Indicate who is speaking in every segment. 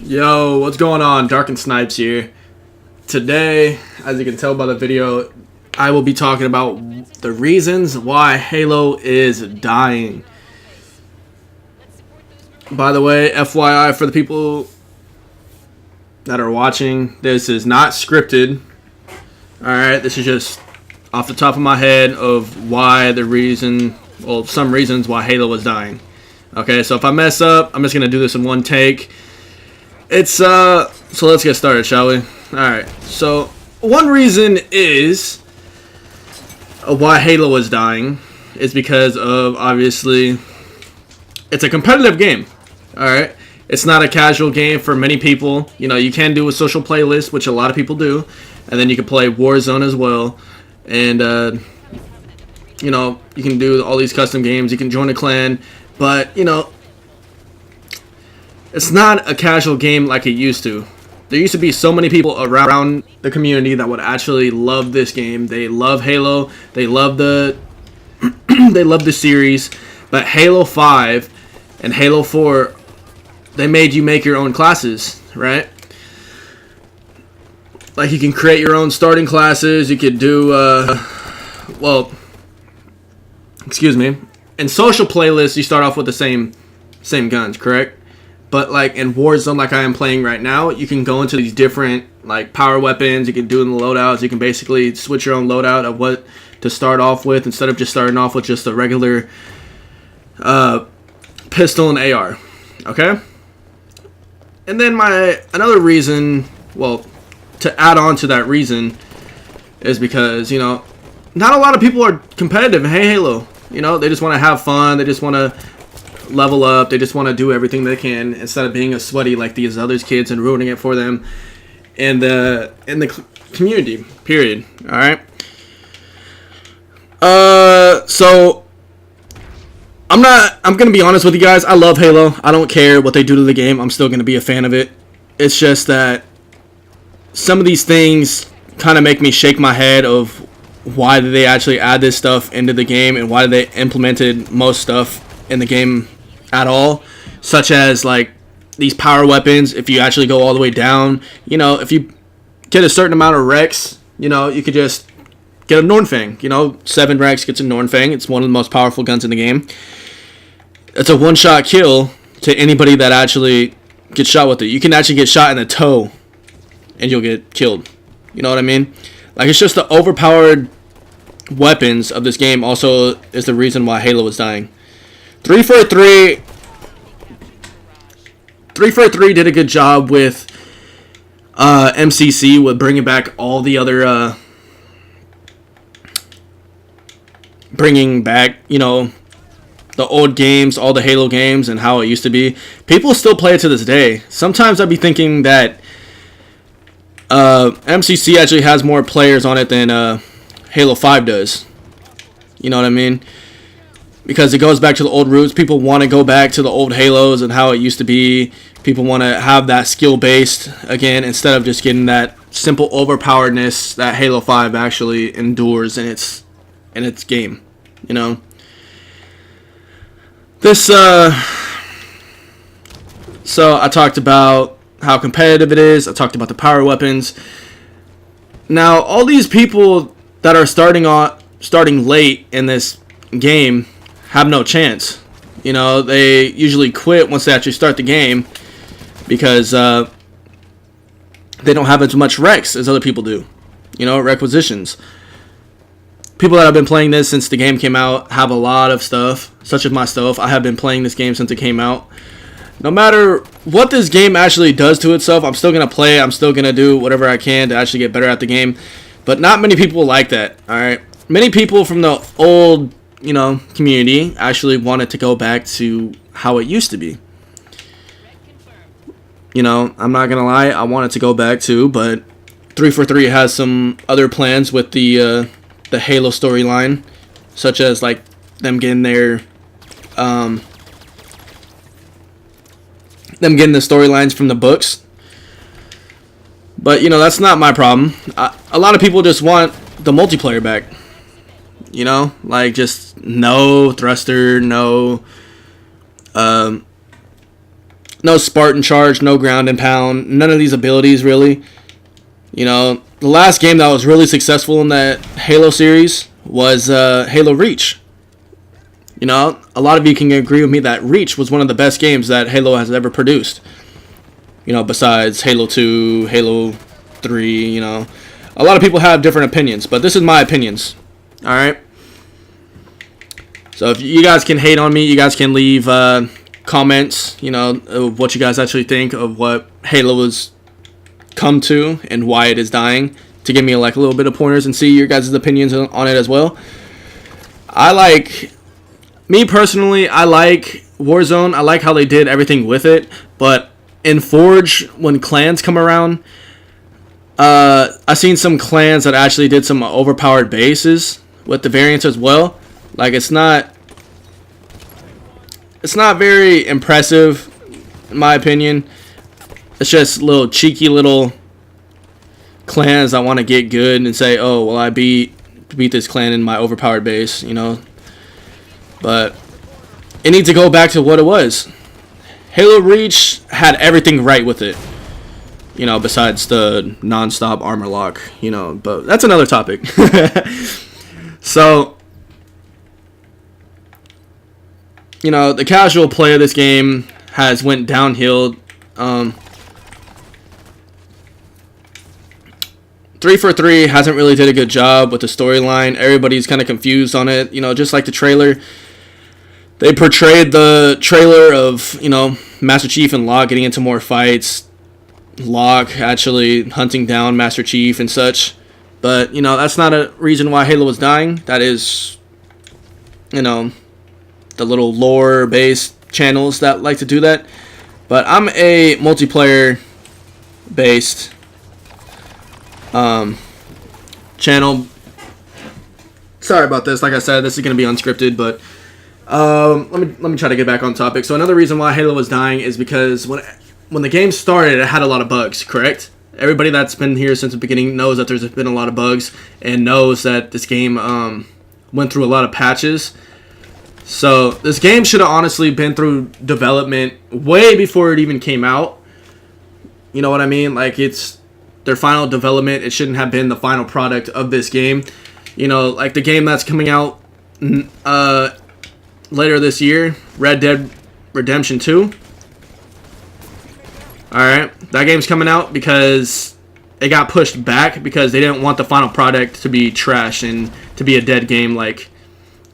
Speaker 1: Yo, what's going on? Darkened Snipes here. Today, as you can tell by the video, I will be talking about the reasons why Halo is dying. By the way, FYI for the people that are watching, this is not scripted. Alright, this is just off the top of my head of some reasons why Halo was dying. Okay, so if I mess up, I'm just gonna do this in one take. So let's get started, shall we? Alright, so one reason is why Halo is dying is because of, obviously, it's a competitive game. Alright, it's not a casual game for many people. You know, you can do a social playlist, which a lot of people do, and then you can play Warzone as well, and you know, you can do all these custom games, you can join a clan. But, you know, it's not a casual game like it used to. There used to be so many people around the community that would actually love this game. They love Halo. They love the they love the series. But Halo 5 and Halo 4, they made you make your own classes, right? Like, you can create your own starting classes. You could do excuse me. In social playlists, you start off with the same guns, correct? But like in Warzone, like I am playing right now, you can go into these different like power weapons. You can do in the loadouts. You can basically switch your own loadout of what to start off with instead of just starting off with just a regular pistol and AR. Okay. And then another reason, well, to add on to that reason, is because, you know, not a lot of people are competitive in Halo. You know, they just want to have fun. They just want to level up. They just want to do everything they can instead of being a sweaty like these other kids and ruining it for them in the community. Period. All right. So I'm gonna be honest with you guys. I love Halo. I don't care what they do to the game. I'm still gonna be a fan of it. It's just that some of these things kind of make me shake my head of why did they actually add this stuff into the game, and why did they implemented most stuff in the game at all, such as like these power weapons. If you actually go all the way down, you know, if you get a certain amount of Rex, you know, you could just get a Nornfang. You know, 7 Rex gets a Nornfang. It's one of the most powerful guns in the game. It's a one-shot kill to anybody that actually gets shot with it. You can actually get shot in the toe and you'll get killed. You know what I mean? Like, it's just the overpowered weapons of this game also is the reason why Halo was dying. 343 did a good job with MCC with bringing back all the other bringing back, you know, the old games, all the Halo games and how it used to be. People still play it to this day. Sometimes I'd be thinking that MCC actually has more players on it than Halo 5 does. You know what I mean? Because it goes back to the old roots. People want to go back to the old Halos and how it used to be. People want to have that skill-based again instead of just getting that simple overpoweredness that Halo 5 actually endures in its game. You know? So I talked about how competitive it is. I talked about the power weapons. Now, all these people that are starting late in this game have no chance. You know, they usually quit once they actually start the game because they don't have as much Rex as other people do. You know, requisitions. People that have been playing this since the game came out have a lot of stuff, such as my stuff. I have been playing this game since it came out. No matter what this game actually does to itself, I'm still going to play it. I'm still going to do whatever I can to actually get better at the game. But not many people like that, alright? Many people from the old, you know, community actually wanted to go back to how it used to be. You know, I'm not going to lie, I wanted to go back too, but 343 has some other plans with the Halo storyline, such as, like, them getting the storylines from the books. But, you know, that's not my problem. A lot of people just want the multiplayer back. You know, like just no thruster, no no Spartan charge, no ground and pound, none of these abilities really. You know, the last game that was really successful in that Halo series was Halo Reach. You know, a lot of you can agree with me that Reach was one of the best games that Halo has ever produced. You know, besides Halo 2, Halo 3, you know. A lot of people have different opinions, but this is my opinions. Alright? So if you guys can hate on me, you guys can leave comments, you know, of what you guys actually think of what Halo has come to and why it is dying, to give me like a little bit of pointers and see your guys' opinions on it as well. Me personally, I like Warzone. I like how they did everything with it, but in Forge, when clans come around, I've seen some clans that actually did some overpowered bases with the variants as well. Like, it's not very impressive, in my opinion. It's just little cheeky little clans that want to get good and say, oh, well, I beat this clan in my overpowered base, you know. But it needs to go back to what it was. Halo Reach had everything right with it, you know, besides the non-stop armor lock, you know. But that's another topic. So, you know, the casual play of this game has went downhill. 343 hasn't really did a good job with the storyline. Everybody's kind of confused on it. You know, just like the trailer. They portrayed the trailer of, you know, Master Chief and Locke getting into more fights. Locke actually hunting down Master Chief and such. But, you know, that's not a reason why Halo was dying. That is, you know, the little lore-based channels that like to do that. But I'm a multiplayer-based channel. Sorry about this. Like I said, this is going to be unscripted, but let me try to get back on topic. So another reason why Halo was dying is because when the game started, it had a lot of bugs, correct? Everybody that's been here since the beginning knows that there's been a lot of bugs and knows that this game went through a lot of patches. So this game should have honestly been through development way before it even came out. You know what I mean? Like, it's their final development. It shouldn't have been the final product of this game. You know, like the game that's coming out later this year, Red Dead Redemption 2. Alright, that game's coming out because it got pushed back because they didn't want the final product to be trash and to be a dead game like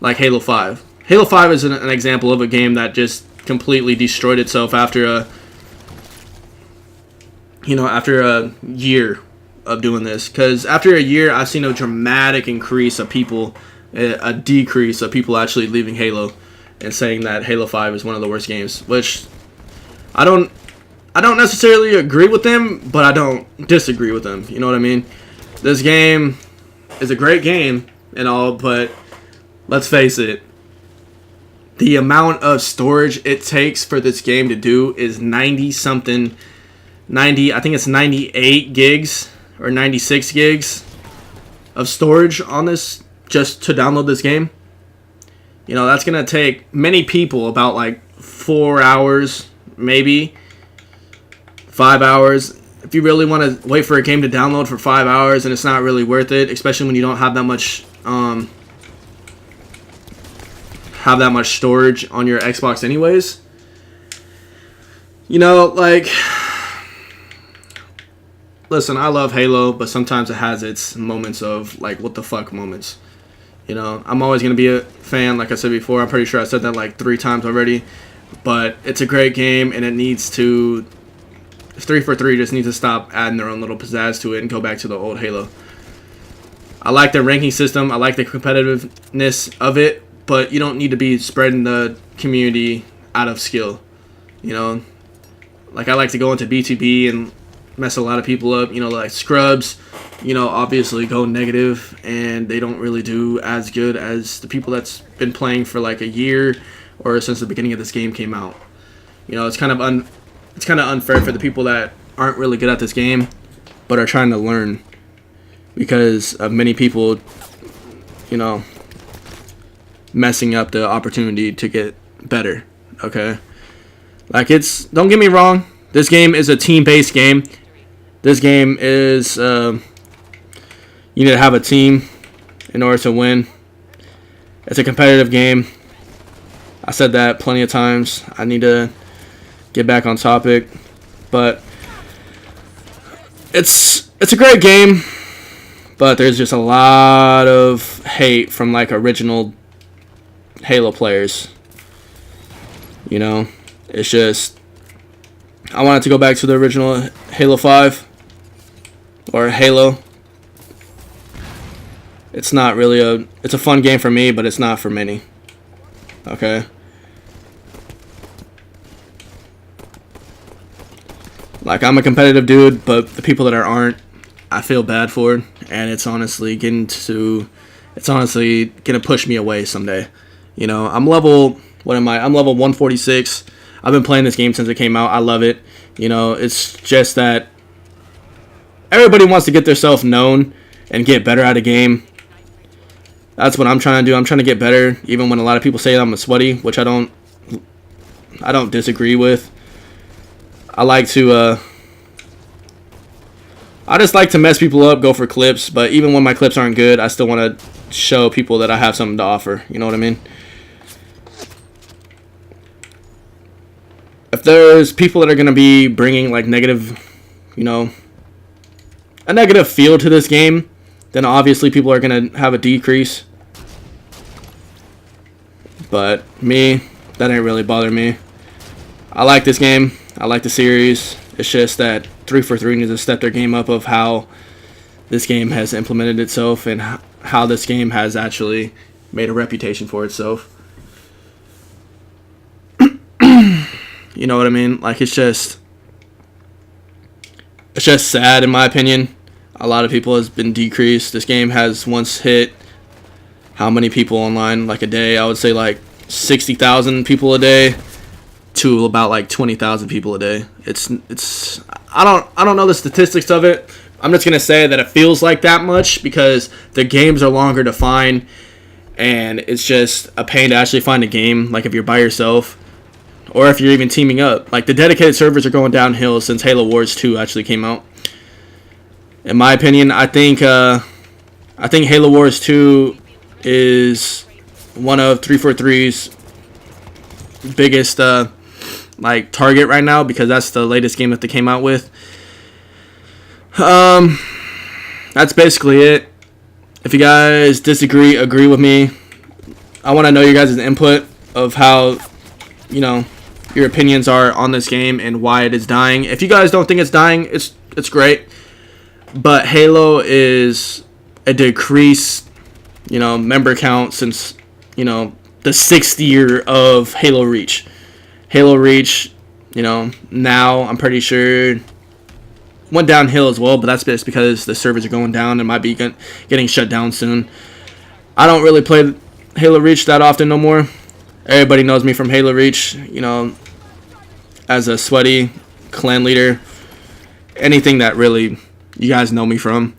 Speaker 1: Halo 5. Halo 5 is an example of a game that just completely destroyed itself after a year of doing this. Because after a year, I've seen a dramatic increase of people, a decrease of people actually leaving Halo and saying that Halo 5 is one of the worst games, which I don't necessarily agree with them, but I don't disagree with them. You know what I mean? This game is a great game and all, but let's face it, the amount of storage it takes for this game to do is 90 something, I think it's 98 gigs or 96 gigs of storage on this just to download this game. You know, that's going to take many people about like 4 hours, maybe 5 hours. If you really want to wait for a game to download for 5 hours, and it's not really worth it, especially when you don't have that much storage on your Xbox anyways. You know, like, listen, I love Halo, but sometimes it has its moments of like what the fuck moments. You know, I'm always going to be a fan, like I said before. I'm pretty sure I said that like 3 times already, but it's a great game, and it needs to 343 just needs to stop adding their own little pizzazz to it and go back to the old Halo. I like the ranking system. I like the competitiveness of it, but you don't need to be spreading the community out of skill. You know, like I like to go into BTB and mess a lot of people up. You know, like Scrubs, you know, obviously go negative, and they don't really do as good as the people that's been playing for like a year or since the beginning of this game came out. You know, it's kind of unfair for the people that aren't really good at this game but are trying to learn because of many people, you know, messing up the opportunity to get better. Okay, Like, don't get me wrong, this game is a team-based game. This game is, you need to have a team in order to win. It's a competitive game. I said that plenty of times. I need to get back on topic. But it's a great game. But there's just a lot of hate from, like, original Halo players. You know? It's just, I wanted to go back to the original Halo 5. Or Halo. It's not really it's a fun game for me, but it's not for many. Okay? Like, I'm a competitive dude, but the people that aren't, I feel bad for, and it's honestly gonna push me away someday. You know, I'm level 146. I've been playing this game since it came out. I love it. You know, it's just that everybody wants to get themselves known and get better at a game. That's what I'm trying to do. I'm trying to get better, even when a lot of people say I'm a sweaty, which I don't disagree with. I just like to mess people up, go for clips, but even when my clips aren't good, I still want to show people that I have something to offer. You know what I mean? If there's people that are going to be bringing, like, negative, you know, a negative feel to this game, then obviously people are going to have a decrease. But me, that ain't really bother me. I like this game. I like the series. It's just that 343 needs to step their game up of how this game has implemented itself and how this game has actually made a reputation for itself. You know what I mean? Like, it's just sad, in my opinion. A lot of people has been decreased. This game has once hit how many people online, like, a day? I would say like 60,000 people a day to about like 20,000 people a day. It's I don't know the statistics of it. I'm just gonna say that it feels like that much because the games are longer to find, and it's just a pain to actually find a game. Like, if you're by yourself, or if you're even teaming up. Like, the dedicated servers are going downhill since Halo Wars 2 actually came out. In my opinion, I think Halo Wars 2 is one of 343's biggest like target right now, because that's the latest game that they came out with. That's basically it. If you guys disagree, agree with me. I want to know your guys' input of how, you know, your opinions are on this game and why it is dying. If you guys don't think it's dying, it's great. But Halo is a decreased, you know, member count since, you know, the 6th year of Halo Reach. Halo Reach, you know, now I'm pretty sure went downhill as well, but that's just because the servers are going down and might be getting shut down soon. I don't really play Halo Reach that often no more. Everybody knows me from Halo Reach, you know, as a sweaty clan leader. Anything that really you guys know me from.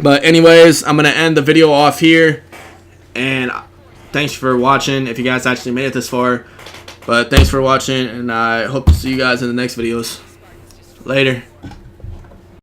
Speaker 1: But anyways, I'm going to end the video off here. And thanks for watching, if you guys actually made it this far. But thanks for watching, and I hope to see you guys in the next videos. Later.